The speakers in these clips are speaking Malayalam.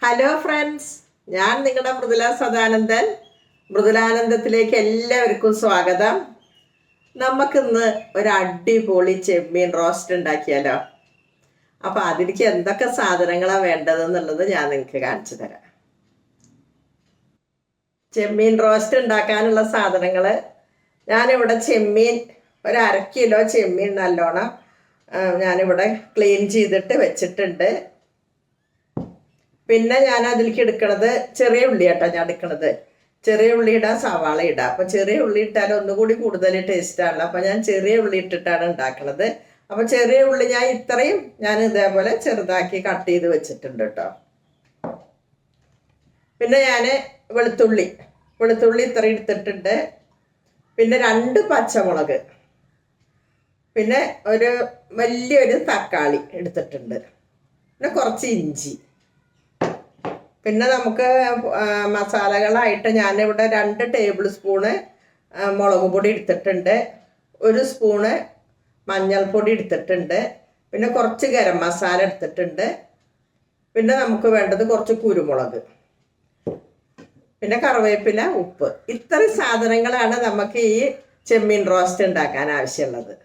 ഹലോ ഫ്രണ്ട്സ്, ഞാൻ നിങ്ങളുടെ മൃദുല സദാനന്ദൻ. മൃദുലാനന്ദത്തിലേക്ക് എല്ലാവർക്കും സ്വാഗതം. നമുക്കിന്ന് ഒരു അടിപൊളി ചെമ്മീൻ റോസ്റ്റ് ഉണ്ടാക്കിയാലോ? അപ്പോൾ അതിലേക്ക് എന്തൊക്കെ സാധനങ്ങളാണ് വേണ്ടതെന്നുള്ളത് ഞാൻ നിങ്ങൾക്ക് കാണിച്ചു തരാം. ചെമ്മീൻ റോസ്റ്റ് ഉണ്ടാക്കാനുള്ള സാധനങ്ങൾ ഞാനിവിടെ ചെമ്മീൻ ഒരു 1/2 കിലോ ചെമ്മീൻ നല്ലോണം ഞാനിവിടെ ക്ലീൻ ചെയ്തിട്ട് വെച്ചിട്ടുണ്ട്. പിന്നെ ഞാൻ അതിലേക്ക് എടുക്കണത് ചെറിയ ഉള്ളി കേട്ടോ. ഞാൻ എടുക്കണത് ചെറിയ ഉള്ളി ഇടാം, സവാള ഇടാം. അപ്പം ചെറിയ ഉള്ളി ഇട്ടാൽ ഒന്നുകൂടി കൂടുതൽ ടേസ്റ്റാണല്ലോ. അപ്പം ഞാൻ ചെറിയ ഉള്ളി ഇട്ടിട്ടാണ് ഉണ്ടാക്കുന്നത്. അപ്പം ചെറിയ ഉള്ളി ഞാൻ ഇതേപോലെ ചെറുതാക്കി കട്ട് ചെയ്ത് വെച്ചിട്ടുണ്ട് കേട്ടോ. പിന്നെ ഞാൻ വെളുത്തുള്ളി ഇത്ര എടുത്തിട്ടുണ്ട്. പിന്നെ 2 പച്ചമുളക്, പിന്നെ വലിയൊരു തക്കാളി എടുത്തിട്ടുണ്ട്. പിന്നെ കുറച്ച് ഇഞ്ചി. പിന്നെ നമുക്ക് മസാലകളായിട്ട് ഞാനിവിടെ 2 ടേബിൾ സ്പൂണ് മുളക് പൊടി എടുത്തിട്ടുണ്ട്, 1 സ്പൂണ് മഞ്ഞൾപ്പൊടി എടുത്തിട്ടുണ്ട്, പിന്നെ കുറച്ച് ഗരം മസാല എടുത്തിട്ടുണ്ട്. പിന്നെ നമുക്ക് വേണ്ടത് കുറച്ച് കുരുമുളക്, പിന്നെ കറിവേപ്പില, ഉപ്പ്. ഇത്രയും സാധനങ്ങളാണ് നമുക്ക് ഈ ചെമ്മീൻ റോസ്റ്റ് ഉണ്ടാക്കാൻ ആവശ്യമുള്ളത്.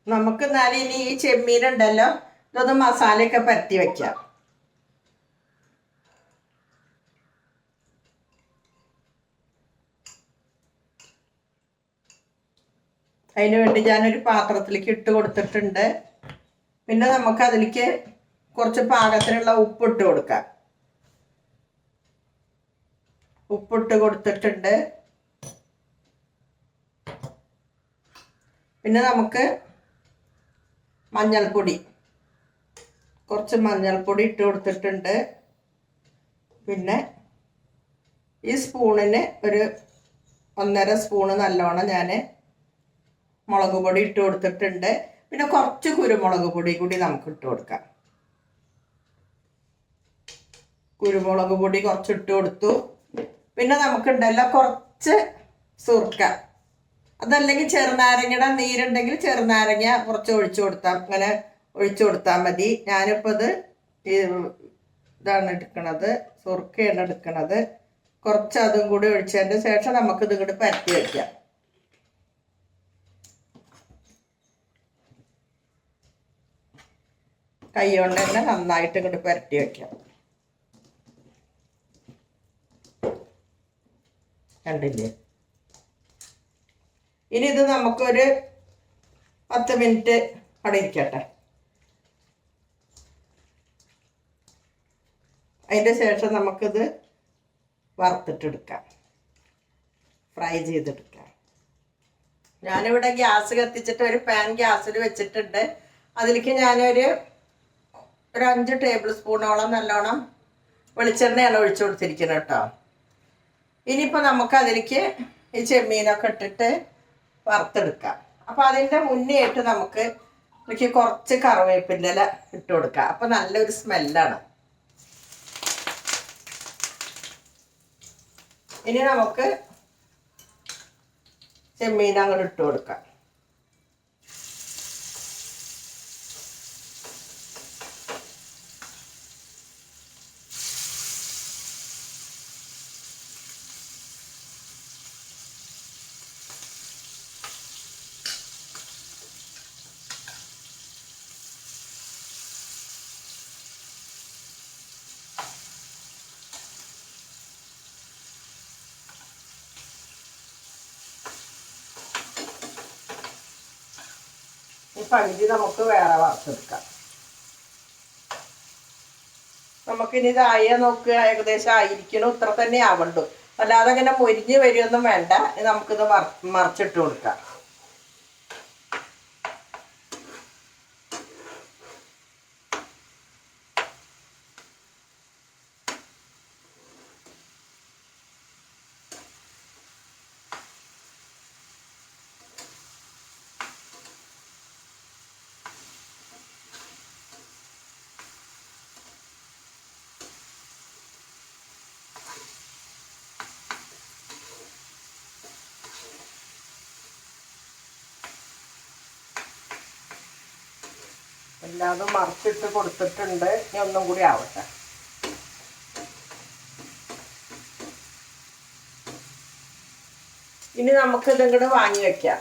നമുക്ക് എന്നാലും ഇനി ഈ ചെമ്മീൻ ഉണ്ടല്ലോ, ഇതൊന്ന് മസാലയൊക്കെ പരത്തി വയ്ക്കാം. അതിന് വേണ്ടി ഞാനൊരു പാത്രത്തിലേക്ക് ഇട്ട് കൊടുത്തിട്ടുണ്ട്. പിന്നെ നമുക്ക് അതിലേക്ക് കുറച്ച് പാകത്തിനുള്ള ഉപ്പിട്ട് കൊടുക്കാം. ഉപ്പിട്ട് കൊടുത്തിട്ടുണ്ട്. പിന്നെ നമുക്ക് കുറച്ച് മഞ്ഞൾപ്പൊടി ഇട്ട് കൊടുത്തിട്ടുണ്ട്. പിന്നെ ഈ സ്പൂണിന് ഒരു 1.5 സ്പൂണ് നല്ലോണം ഞാൻ മുളക് പൊടി ഇട്ട് കൊടുത്തിട്ടുണ്ട്. പിന്നെ കുറച്ച് കുരുമുളക് പൊടി കൂടി നമുക്ക് ഇട്ട് കൊടുക്കാം. കുരുമുളക് പൊടി കുറച്ച് ഇട്ട് കൊടുത്തു. പിന്നെ നമുക്കുണ്ടല്ലോ കുറച്ച് സുർക്ക, അതല്ലെങ്കിൽ ചെറുനാരങ്ങയുടെ നീരുണ്ടെങ്കിൽ ചെറുനാരങ്ങ കുറച്ച് ഒഴിച്ചു കൊടുത്താൽ മതി. ഞാനിപ്പോൾ ഇതാണ് എടുക്കണത്, സുർക്കയാണ് എടുക്കണത്. കുറച്ച് അതും കൂടി ഒഴിച്ചതിൻ്റെ ശേഷം നമുക്കിത് കൂടി പരത്തി വയ്ക്കാം. കൈ കൊണ്ട് തന്നെ നന്നായിട്ട് ഇങ്ങോട്ട് പുരട്ടി വയ്ക്കാം. കണ്ടില്ലേ? ഇനി ഇത് നമുക്കൊരു 10 മിനിറ്റ് അവിടെ ഇരിക്കട്ടെ. അതിൻ്റെ ശേഷം നമുക്കിത് വറുത്തിട്ടെടുക്കാം, ഫ്രൈ ചെയ്തെടുക്കാം. ഞാനിവിടെ ഗ്യാസ് കത്തിച്ചിട്ട് ഒരു പാൻ ഗ്യാസിൽ വെച്ചിട്ടുണ്ട്. അതിലേക്ക് ഞാനൊരു 5 ടേബിൾ സ്പൂണോളം നല്ലോണം വെളിച്ചെണ്ണയാണ് ഒഴിച്ചു കൊടുത്തിരിക്കുന്നത് കേട്ടോ. ഇനിയിപ്പോൾ നമുക്ക് അതിലേക്ക് ഈ ചെമ്മീനൊക്കെ ഇട്ടിട്ട് വറുത്തെടുക്കാം. അപ്പോൾ അതിൻ്റെ മുന്നേ ആയിട്ട് നമുക്ക് ഇതിലേക്ക് കുറച്ച് കറിവേപ്പിൻ്റെ ഇല ഇട്ട് കൊടുക്കാം. അപ്പോൾ നല്ലൊരു സ്മെല്ലാണ്. ഇനി നമുക്ക് ചെമ്മീൻ അങ്ങോട്ട് ഇട്ട് കൊടുക്കാം. ഈ പകുതി നമുക്ക് വേറെ വറുത്തെടുക്കാം. നമുക്കിനി ഇത് നോക്കുക, ഏകദേശം ആയിരിക്കണം. ഇത്ര തന്നെ ആവണ്ടു, അല്ലാതെ ഇങ്ങനെ മൊരിഞ്ഞ് വരുമൊന്നും വേണ്ട. നമുക്കിത് മറിച്ചിട്ട് കൊടുക്കാം. എല്ലാതും മറിച്ചിട്ട് കൊടുത്തിട്ടുണ്ട്. ഇനി ഒന്നും കൂടി ആവട്ടെ. ഇനി നമുക്ക് ഇതിങ്ങോട്ട് വാങ്ങി വെക്കാം.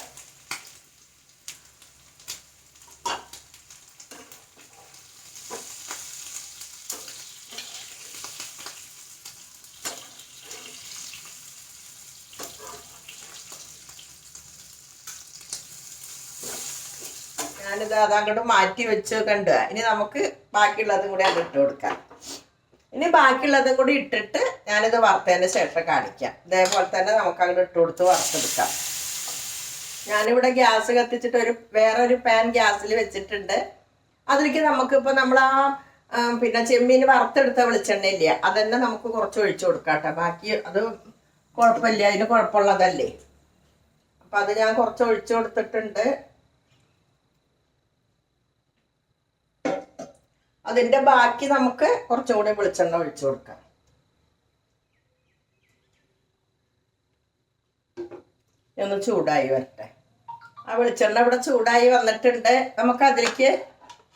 ഞാനിത് അതങ്ങോട്ട് മാറ്റി വെച്ച് കണ്ടു. ഇനി നമുക്ക് ബാക്കിയുള്ളതും കൂടി അത് ഇട്ട് കൊടുക്കാം. ഇനി ബാക്കിയുള്ളതും കൂടി ഇട്ടിട്ട് ഞാനിത് വറുത്തതിന് ശേഷം കാണിക്കാം. ഇതേപോലെ തന്നെ നമുക്ക് അങ്ങോട്ട് ഇട്ട് കൊടുത്ത് വറുത്തെടുക്കാം. ഞാനിവിടെ ഗ്യാസ് കത്തിച്ചിട്ട് വേറൊരു പാൻ ഗ്യാസിൽ വെച്ചിട്ടുണ്ട്. അതിലേക്ക് നമുക്കിപ്പോൾ നമ്മൾ പിന്നെ ചെമ്മീൻ വറുത്തെടുത്ത വെളിച്ചെണ്ണ ഇല്ല, അതന്നെ നമുക്ക് കുറച്ച് ഒഴിച്ചു കൊടുക്കാം കേട്ടോ. ബാക്കി അത് കുഴപ്പമില്ല, അതിന് കുഴപ്പമുള്ളതല്ലേ. അപ്പം അത് ഞാൻ കുറച്ച് ഒഴിച്ചു കൊടുത്തിട്ടുണ്ട്. അതിൻ്റെ ബാക്കി നമുക്ക് കുറച്ചുകൂടി വെളിച്ചെണ്ണ ഒഴിച്ചു കൊടുക്കാം. ഒന്ന് ചൂടായി വരട്ടെ. ആ വെളിച്ചെണ്ണ ഇവിടെ ചൂടായി വന്നിട്ടുണ്ട്. നമുക്ക് അതിലേക്ക്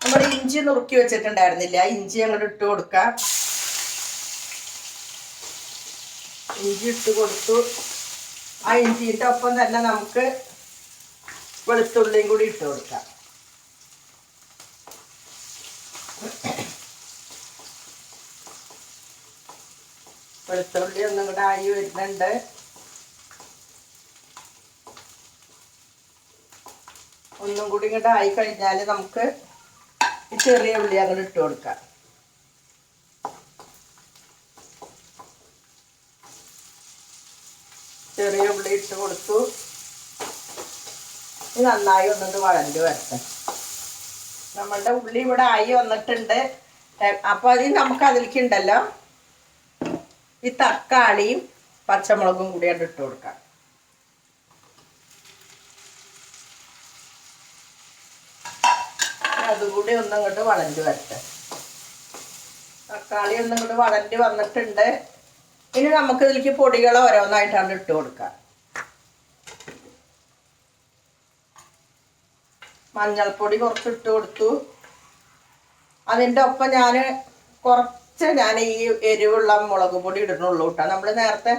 നമ്മൾ ഇഞ്ചി നുറുക്കി വെച്ചിട്ടുണ്ടായിരുന്നില്ല, ആ ഇഞ്ചി അങ്ങോട്ട് ഇട്ട് കൊടുക്കാം. ഇഞ്ചി ഇട്ട് കൊടുത്തു. ആ ഇഞ്ചിൻ്റെ ഒപ്പം തന്നെ നമുക്ക് വെളുത്തുള്ളിയും കൂടി ഇട്ട് കൊടുക്കാം. വെളുത്തുള്ളി ഒന്നും കൂടെ ആയി വരുന്നുണ്ട്. ഒന്നും കൂടി ഇങ്ങോട്ട് ആയി കഴിഞ്ഞാൽ നമുക്ക് ഈ ചെറിയ ഉള്ളി അങ്ങോട്ട് ഇട്ട് കൊടുക്കാം. ചെറിയ ഉള്ളി ഇട്ട് കൊടുത്തു. ഇത് നന്നായി ഒന്നുകൊണ്ട് വഴണ്ട് വരട്ടെ. നമ്മളുടെ ഉള്ളി ഇവിടെ ആയി വന്നിട്ടുണ്ട്. അപ്പോൾ അതിൽ നമുക്ക് അതിലേക്ക് ഉണ്ടല്ലോ ഈ തക്കാളിയും പച്ചമുളകും കൂടി ഇട്ട് കൊടുക്കാം. അതുകൂടി ഒന്നങ്ങോട്ട് വളഞ്ഞ് വരട്ടെ. തക്കാളി ഒന്നങ്ങോട്ട് വളഞ്ഞ് വന്നിട്ടുണ്ട്. ഇനി നമുക്ക് ഇതിലേക്ക് പൊടികൾ ഓരോന്നായിട്ടാണ് ഇട്ട് കൊടുക്കാം. മഞ്ഞൾപ്പൊടി കുറച്ച് ഇട്ട് കൊടുത്തു. അതിൻ്റെ ഒപ്പം ഞാൻ ഈ എരിവുള്ള മുളക് പൊടി ഇടുന്നുള്ളൂ കേട്ടോ. നമ്മൾ നേരത്തെ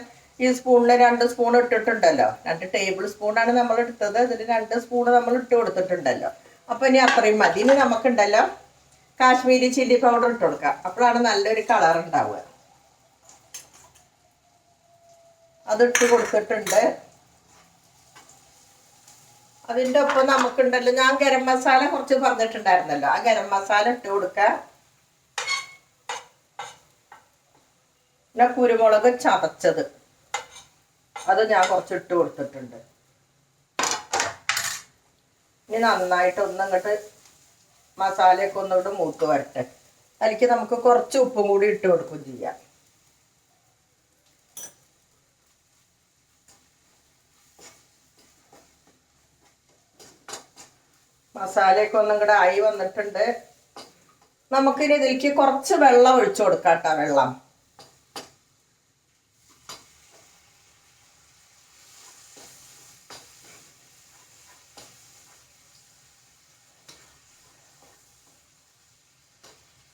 ഈ സ്പൂണിന് 2 സ്പൂൺ ഇട്ടിട്ടുണ്ടല്ലോ, 2 ടേബിൾ സ്പൂണാണ് നമ്മൾ എടുത്തത്. ഇതിന് 2 സ്പൂൺ നമ്മൾ ഇട്ട് കൊടുത്തിട്ടുണ്ടല്ലോ. അപ്പോൾ ഇനി അത്രയും മതി. ഇനി നമുക്കുണ്ടല്ലോ കാശ്മീരി ചില്ലി പൗഡർ ഇട്ട് കൊടുക്കാം. അപ്പോഴാണ് നല്ലൊരു കളർ ഉണ്ടാവുക. അതിട്ട് കൊടുത്തിട്ടുണ്ട്. അതിൻ്റെ ഒപ്പം നമുക്കുണ്ടല്ലോ, ഞാൻ ഗരം മസാല കുറച്ച് പറഞ്ഞിട്ടുണ്ടായിരുന്നല്ലോ, ആ ഗരം മസാല ഇട്ട് കൊടുക്കാം. പിന്നെ കുരുമുളക് ചതച്ചത് അത് ഞാൻ കുറച്ച് ഇട്ട് കൊടുത്തിട്ടുണ്ട്. ഇനി നന്നായിട്ട് ഒന്നങ്ങോട്ട് മസാലയൊക്കെ ഒന്നുകൂടെ മൂത്ത് വരട്ടെ. അതിലേക്ക് നമുക്ക് കുറച്ച് ഉപ്പും കൂടി ഇട്ട് കൊടുക്കുകയും ചെയ്യാം. മസാലയൊക്കെ ഒന്നും കൂടെ ആയി വന്നിട്ടുണ്ട്. നമുക്കിനി ഇതിലേക്ക് കുറച്ച് വെള്ളം ഒഴിച്ചു കൊടുക്കാം കേട്ടോ.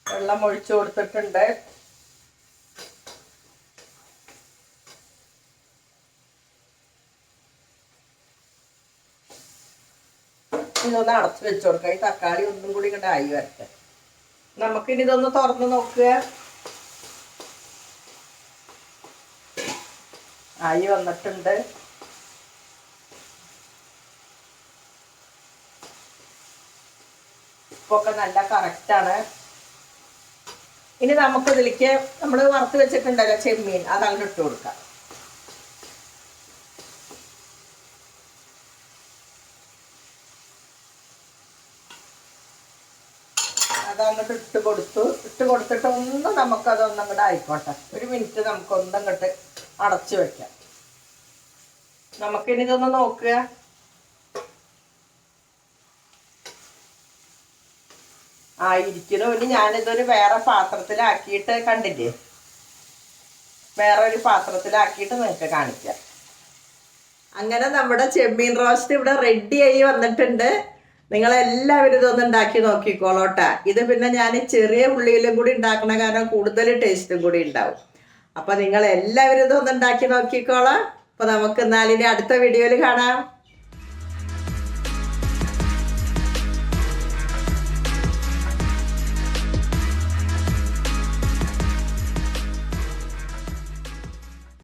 വെള്ളം ഒഴിച്ചു കൊടുത്തിട്ടുണ്ട്. ഇതൊന്ന് അടച്ചു വെച്ച് കൊടുക്കാം. ഈ തക്കാളി ഒന്നും കൂടി ഇങ്ങോട്ട് ആയി വരട്ടെ. നമുക്കിനി ഇതൊന്ന് തുറന്ന് നോക്കുക. ആയി വന്നിട്ടുണ്ട്. ഉപ്പൊക്കെ നല്ല കറക്റ്റാണ്. ഇനി നമുക്കിതിലേക്ക് നമ്മൾ വറുത്ത് വെച്ചിട്ടുണ്ടല്ലോ ചെമ്മീൻ, അതങ്ങോട്ട് ഇട്ട് കൊടുക്കാം. അതങ്ങോട്ട് ഇട്ട് കൊടുത്തിട്ട് ഒന്ന് നമുക്കതൊന്നും കൂടെ ആയിക്കോട്ടെ. 1 മിനിറ്റ് നമുക്കൊന്നങ്ങോട്ട് അടച്ചു വെക്കാം. നമുക്കിനി ഇതൊന്ന് നോക്കുക. ആയിരിക്കുന്നു. ഇനി ഞാനിതൊരു വേറെ പാത്രത്തിലാക്കിയിട്ട് കണ്ടില്ലേ, വേറെ ഒരു പാത്രത്തിലാക്കിയിട്ട് നിങ്ങൾക്ക് കാണിക്കാം. അങ്ങനെ നമ്മുടെ ചെമ്മീൻ റോസ്റ്റ് ഇവിടെ റെഡി ആയി വന്നിട്ടുണ്ട്. നിങ്ങളെല്ലാവരും ഇതൊന്ന് ഉണ്ടാക്കി നോക്കിക്കോളോട്ടാ. ഇത് പിന്നെ ഞാൻ ചെറിയ ഉള്ളിയിലും കൂടി ഉണ്ടാക്കണ കാരണം കൂടുതൽ ടേസ്റ്റും കൂടി ഉണ്ടാവും. അപ്പം നിങ്ങളെല്ലാവരും ഇതൊന്ന് ഉണ്ടാക്കി നോക്കിക്കോളാം. അപ്പോൾ നമുക്ക് എന്നാലിനി അടുത്ത വീഡിയോയിൽ കാണാം.